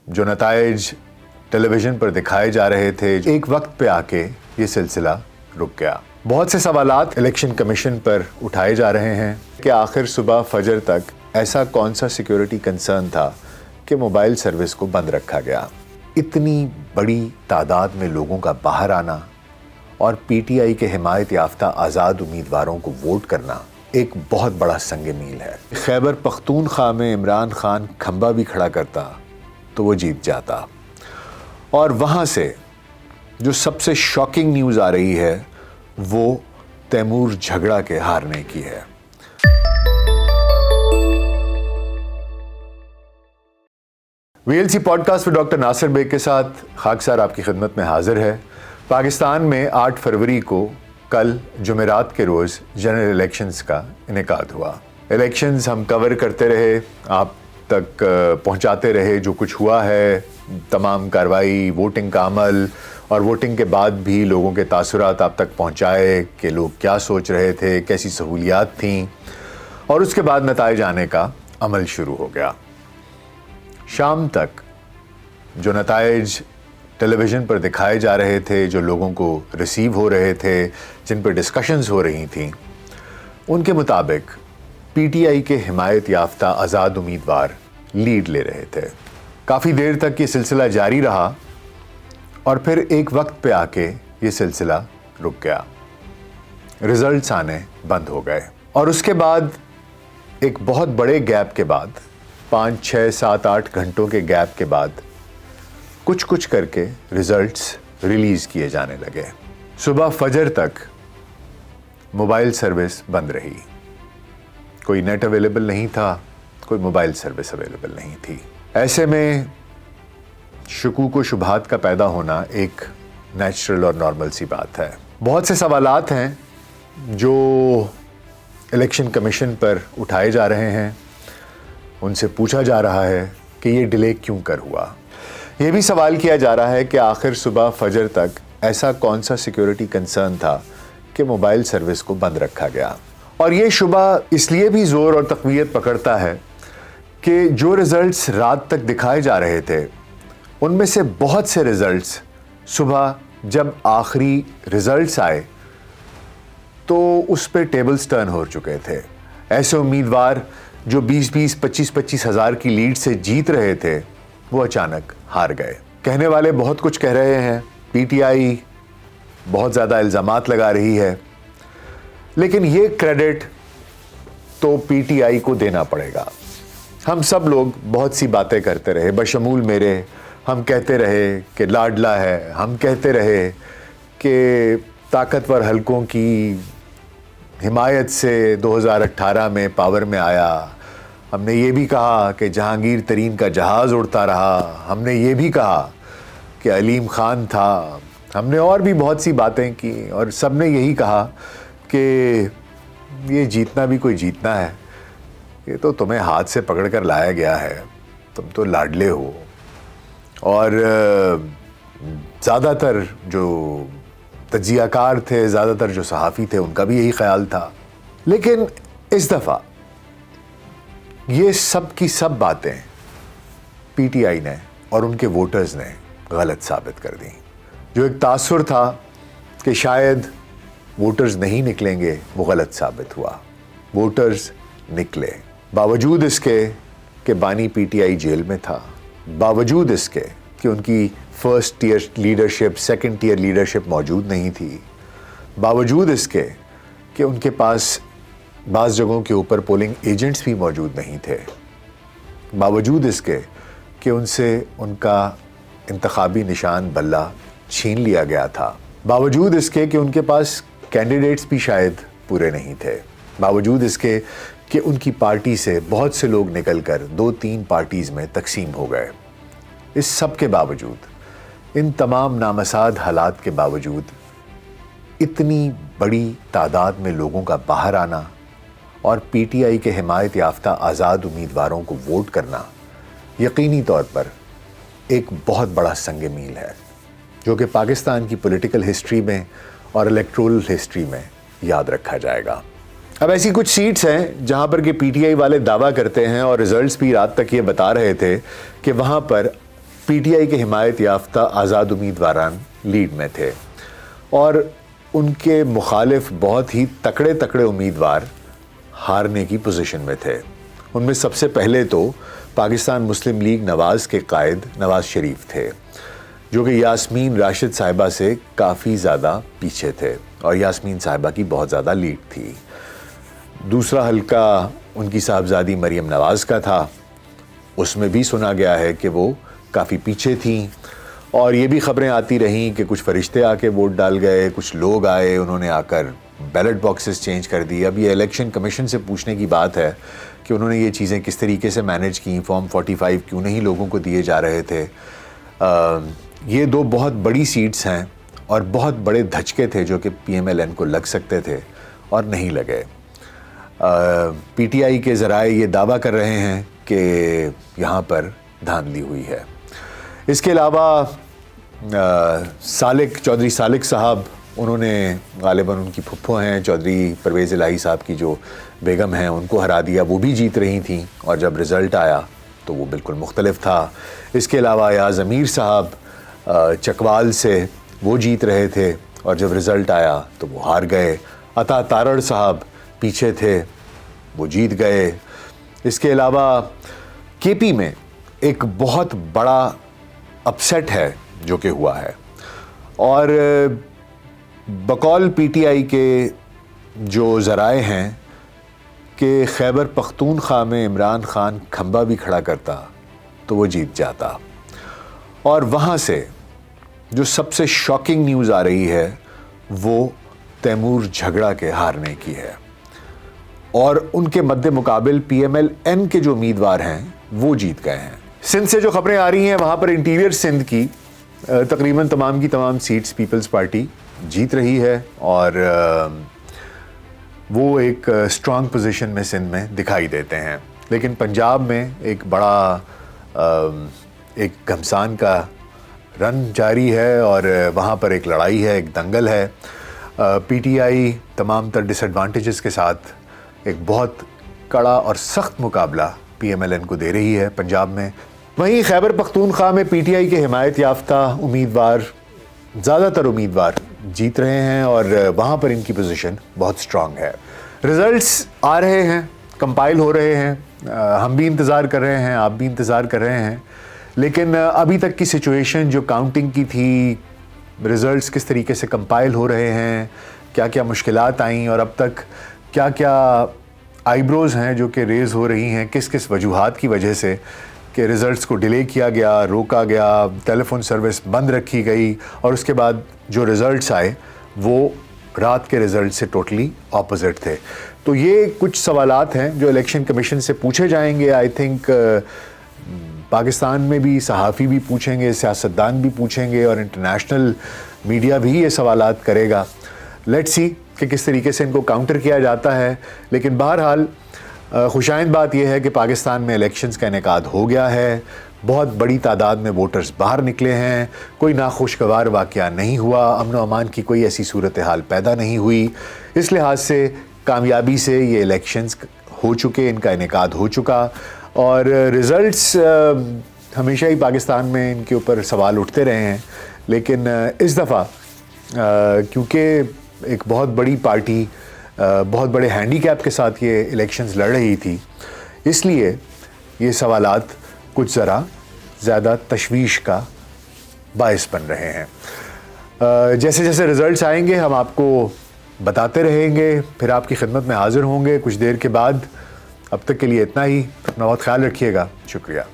जो नताइज टेलीविज़न पर दिखाए जा रहे थे, एक वक्त पे आके ये सिलसिला रुक गया। बहुत से सवालात इलेक्शन कमीशन पर उठाए जा रहे हैं कि आखिर सुबह फजर तक ऐसा कौन सा सिक्योरिटी कंसर्न था कि मोबाइल सर्विस को बंद रखा गया। इतनी बड़ी तादाद में लोगों का बाहर आना और पीटीआई के हिमायत याफ्ता आज़ाद उम्मीदवारों को वोट करना एक बहुत बड़ा संग मील है। खैबर पख्तूनख्वा में इमरान खान खंबा भी खड़ा करता तो वो जीत जाता। और वहाँ से जो सबसे शॉकिंग न्यूज़ आ रही है वो तैमूर झगड़ा के हारने की है। वीएलसी पॉडकास्ट में डॉक्टर नासिर बेग के साथ खाकसार आपकी खिदमत में हाजिर है। पाकिस्तान में 8 फरवरी को कल जुमेरात के रोज़ जनरल इलेक्शंस का इनेकाद हुआ। इलेक्शंस हम कवर करते रहे, आप तक पहुंचाते रहे जो कुछ हुआ है, तमाम कार्रवाई, वोटिंग का अमल और वोटिंग के बाद भी लोगों के तासुरात आप तक पहुंचाए कि लोग क्या सोच रहे थे, कैसी सहूलियात थीं, और उसके बाद नताइज आने का अमल शुरू हो गया। शाम तक जो नताइज टेलीविज़न पर दिखाए जा रहे थे, जो लोगों को रिसीव हो रहे थे, जिन पर डिस्कशंस हो रही थीं, उनके मुताबिक पीटीआई के हिमायत याफ्ता आज़ाद उम्मीदवार लीड ले रहे थे। काफ़ी देर तक ये सिलसिला जारी रहा और फिर एक वक्त पे आके ये सिलसिला रुक गया। रिजल्ट्स आने बंद हो गए और उसके बाद एक बहुत बड़े गैप के बाद, 5, 6, 7, 8 घंटों के गैप के बाद कुछ कुछ करके रिजल्ट्स रिलीज़ किए जाने लगे। सुबह फजर तक मोबाइल सर्विस बंद रही। कोई नेट अवेलेबल नहीं था, कोई मोबाइल सर्विस अवेलेबल नहीं थी। ऐसे में शुकूक व शुबहात का पैदा होना एक नेचुरल और नॉर्मल सी बात है। बहुत से सवालात हैं जो इलेक्शन कमीशन पर उठाए जा रहे हैं। उनसे पूछा जा रहा है कि ये डिले क्यों कर हुआ। ये भी सवाल किया जा रहा है कि आखिर सुबह फजर तक ऐसा कौन सा सिक्योरिटी कंसर्न था कि मोबाइल सर्विस को बंद रखा गया। और ये शुबा इसलिए भी ज़ोर और तक़वियत पकड़ता है कि जो रिज़ल्ट्स रात तक दिखाए जा रहे थे उनमें से बहुत से रिज़ल्ट्स सुबह जब आखिरी रिज़ल्ट्स आए तो उस पर टेबल्स टर्न हो चुके थे। ऐसे उम्मीदवार जो 20-20, 25-25 हज़ार की लीड से जीत रहे थे वो अचानक हार गए। कहने वाले बहुत कुछ कह रहे हैं, पीटीआई बहुत ज़्यादा इल्ज़ामात लगा रही है, लेकिन ये क्रेडिट तो पीटीआई को देना पड़ेगा। हम सब लोग बहुत सी बातें करते रहे, बशमूल मेरे। हम कहते रहे कि लाडला है, हम कहते रहे कि ताकतवर हलकों की हिमायत से 2018 में पावर में आया। हमने ये भी कहा कि जहांगीर तरीन का जहाज़ उड़ता रहा। हमने ये भी कहा कि अलीम खान था। हमने और भी बहुत सी बातें की और सब ने यही कहा कि ये जीतना भी कोई जीतना है, ये तो तुम्हें हाथ से पकड़ कर लाया गया है, तुम तो लाडले हो। और ज़्यादातर जो तज्जियाकार थे, ज़्यादातर जो सहाफ़ी थे, उनका भी यही ख्याल था। लेकिन इस दफ़ा ये सब की सब बातें पीटीआई ने और उनके वोटर्स ने गलत साबित कर दी। जो एक तासुर था कि शायद वोटर्स नहीं निकलेंगे, वो गलत साबित हुआ। वोटर्स निकले, बावजूद इसके कि बानी पीटीआई जेल में था, बावजूद इसके कि उनकी first tier leadership, second tier leadership मौजूद नहीं थी, बावजूद इसके कि उनके पास बाज़ जगहों के ऊपर पोलिंग एजेंट्स भी मौजूद नहीं थे, बावजूद इसके कि उनसे उनका इंतखाबी निशान बल्ला छीन लिया गया था, बावजूद इसके कि उनके पास कैंडिडेट्स भी शायद पूरे नहीं थे, बावजूद इसके कि उनकी पार्टी से बहुत से लोग निकलकर 2-3 पार्टीज़ में तकसीम हो गए। इस सब के बावजूद, इन तमाम नामसाद हालात के बावजूद इतनी बड़ी तादाद में लोगों का बाहर आना और पीटीआई के हिमायत याफ्ता आज़ाद उम्मीदवारों को वोट करना यकीनी तौर पर एक बहुत बड़ा संग मील है, जो कि पाकिस्तान की पॉलिटिकल हिस्ट्री में और इलेक्टोरल हिस्ट्री में याद रखा जाएगा। अब ऐसी कुछ सीट्स हैं जहां पर कि पीटीआई वाले दावा करते हैं और रिजल्ट्स भी रात तक ये बता रहे थे कि वहां पर पीटीआई के हिमायत याफ्ता आज़ाद उम्मीदवारान लीड में थे और उनके मुखालिफ बहुत ही तकड़े तकड़े उम्मीदवार हारने की पोजीशन में थे। उनमें सबसे पहले तो पाकिस्तान मुस्लिम लीग नवाज़ के कायद नवाज़ शरीफ थे, जो कि यास्मीन राशिद साहिबा से काफ़ी ज़्यादा पीछे थे और यास्मीन साहिबा की बहुत ज़्यादा लीड थी। दूसरा हल्का उनकी साहबजादी मरियम नवाज़ का था, उसमें भी सुना गया है कि वो काफ़ी पीछे थीं और ये भी ख़बरें आती रहीं कि कुछ फरिश्ते आके वोट डाल गए, कुछ लोग आए, उन्होंने आकर बैलेट बॉक्सेस चेंज कर दी। अब ये इलेक्शन कमीशन से पूछने की बात है कि उन्होंने ये चीज़ें किस तरीके से मैनेज की, फॉर्म 45 क्यों नहीं लोगों को दिए जा रहे थे। ये दो बहुत बड़ी सीट्स हैं और बहुत बड़े धचके थे जो कि PMLN को लग सकते थे और नहीं लगे। PTI के ज़राए ये दावा कर रहे हैं कि यहाँ पर धांधली हुई है। इसके अलावा चौधरी सालिक साहब, उन्होंने गालिबन उनकी फुप्पो हैं चौधरी परवेज़ इलाही साहब की जो बेगम हैं, उनको हरा दिया। वो भी जीत रही थी और जब रिज़ल्ट आया तो वो बिल्कुल मुख्तलिफ था। इसके अलावा या ज़मीर साहब चकवाल से, वो जीत रहे थे और जब रिज़ल्ट आया तो वो हार गए। अता तारड़ साहब पीछे थे, वो जीत गए। इसके अलावा KP में एक बहुत बड़ा अपसेट है जो कि हुआ है और बकौल PTI के जो ज़राए हैं कि खैबर पख्तूनख्वा में इमरान खान खंबा भी खड़ा करता तो वो जीत जाता। और वहाँ से जो सबसे शॉकिंग न्यूज़ आ रही है वो तैमूर झगड़ा के हारने की है और उनके मद्दे मुकाबिल PMLN के जो उम्मीदवार हैं वो जीत गए हैं। सिंध से जो खबरें आ रही हैं वहाँ पर इंटीरियर सिंध की तकरीबन तमाम की तमाम सीट्स पीपल्स पार्टी जीत रही है और वो एक स्ट्रॉन्ग पोजीशन में सिंध में दिखाई देते हैं। लेकिन पंजाब में एक बड़ा एक घमसान का रन जारी है और वहाँ पर एक लड़ाई है, एक दंगल है। PTI तमाम तर डिसएडवांटेजेस के साथ एक बहुत कड़ा और सख्त मुकाबला PMLN को दे रही है पंजाब में। वहीं खैबर पख्तूनख्वा में PTI के हिमायत याफ्ता उम्मीदवार, ज़्यादातर उम्मीदवार जीत रहे हैं और वहाँ पर इनकी पोजीशन बहुत स्ट्रॉन्ग है। रिज़ल्ट्स आ रहे हैं, कंपाइल हो रहे हैं, हम भी इंतज़ार कर रहे हैं, आप भी इंतज़ार कर रहे हैं। लेकिन अभी तक की सिचुएशन जो काउंटिंग की थी, रिज़ल्ट्स किस तरीके से कंपाइल हो रहे हैं, क्या क्या मुश्किलात आई और अब तक क्या क्या आईब्रोज़ हैं जो कि रेज़ हो रही हैं, किस किस वजूहात की वजह से कि रिज़ल्ट्स को डिले किया गया, रोका गया, टेलीफोन सर्विस बंद रखी गई और उसके बाद जो रिज़ल्ट्स आए वो रात के रिज़ल्ट से टोटली ऑपोजिट थे। तो ये कुछ सवालात हैं जो इलेक्शन कमीशन से पूछे जाएंगे। आई थिंक पाकिस्तान में भी सहाफ़ी भी पूछेंगे, सियासतदान भी पूछेंगे और इंटरनेशनल मीडिया भी ये सवालात करेगा। लेट्स सी कि किस तरीके से इनको काउंटर किया जाता है। लेकिन बहरहाल खुशाइंद बात यह है कि पाकिस्तान में इलेक्शंस का इनेकाद हो गया है, बहुत बड़ी तादाद में वोटर्स बाहर निकले हैं, कोई नाखुशगवार वाक़या नहीं हुआ, अमन व अमान की कोई ऐसी सूरत हाल पैदा नहीं हुई। इस लिहाज से कामयाबी से ये इलेक्शंस हो चुके, इनका इनेकाद हो चुका और रिज़ल्ट्स हमेशा ही पाकिस्तान में इनके ऊपर सवाल उठते रहे हैं। लेकिन इस दफ़ा क्योंकि एक बहुत बड़ी पार्टी बहुत बड़े हैंडीकैप के साथ ये इलेक्शंस लड़ रही थी, इसलिए ये सवालात कुछ ज़रा ज़्यादा तशवीश का बायस बन रहे हैं। जैसे जैसे रिज़ल्ट्स आएंगे हम आपको बताते रहेंगे, फिर आपकी खिदमत में हाज़िर होंगे कुछ देर के बाद। अब तक के लिए इतना ही। अपना बहुत ख्याल रखिएगा। शुक्रिया।